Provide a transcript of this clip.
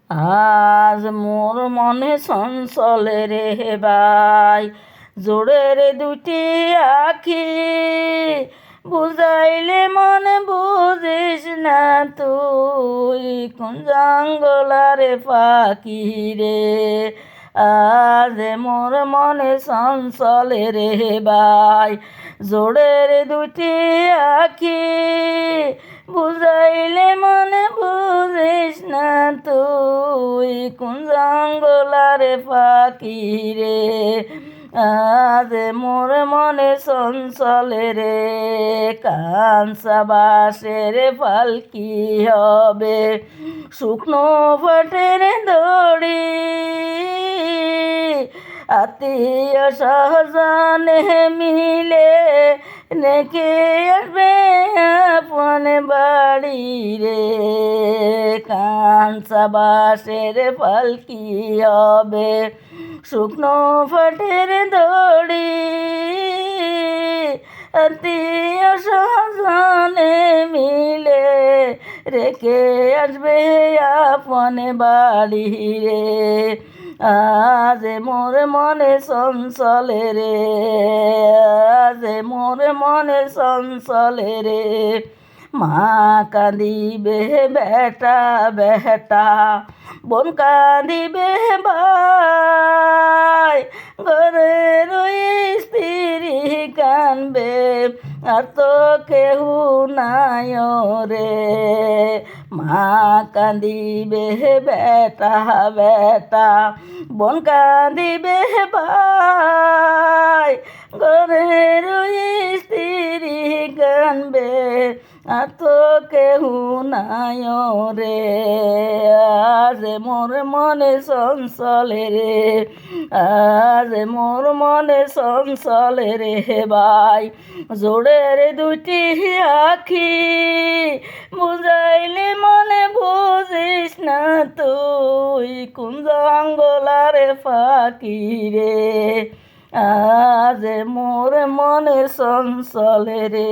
আজ মোর মনে চঞ্চলে রে ভাই, জোড়ে রে দুটি আখি, বুঝাইলে মনে বুঝিস না তুই, কোন জঙ্গলারে পাখি রে। আজ মোর মনে চঞ্চলে রে ভাই, জোড়ে রে দুটি আখি, বুঝাইলে মনে বুঝিস না তুই, কোন জঙ্গলারে পাখি রে। আজ মোর মনে চঞ্চলে রে, কাঞ্চা বাঁশের পালকি হবে, শুকনো ফাটের দড়ি, আত্মীয় সহজনে মিলে নেকে আসবে আপন বাড়ি রে। কাঞ্চা বাঁশের পালকি হবে, শুকনো ফাটের দড়ি, আত্মীয় সহজনে মিলে রেখে আসবে আপন বাড়ি রে। আজ মোর মনে চঞ্চলে রে, আজ মোর মনে চঞ্চলে রে। মা কাঁদিবে বেটা বেটা, বোন কাঁদিবে ভাই, ঘরের ওই স্ত্রী কানবে, আর তো কেহ নাই রে। মা কাঁদিবে বেটা বেটা, বোন কাঁদিবে ভাই, ঘরের ওই স্ত্রী কানবে, আর তো কেহ নাই রে। আজ মোর মনে চঞ্চলে রে, আজ মোর মনে চঞ্চলে রে ভাই, জোড়ের দুটি আখি, বুঝাইলে মনে বুঝিস না তুই, কোন জঙ্গলারে পাখি রে। আজ মোর মনে চঞ্চলে রে।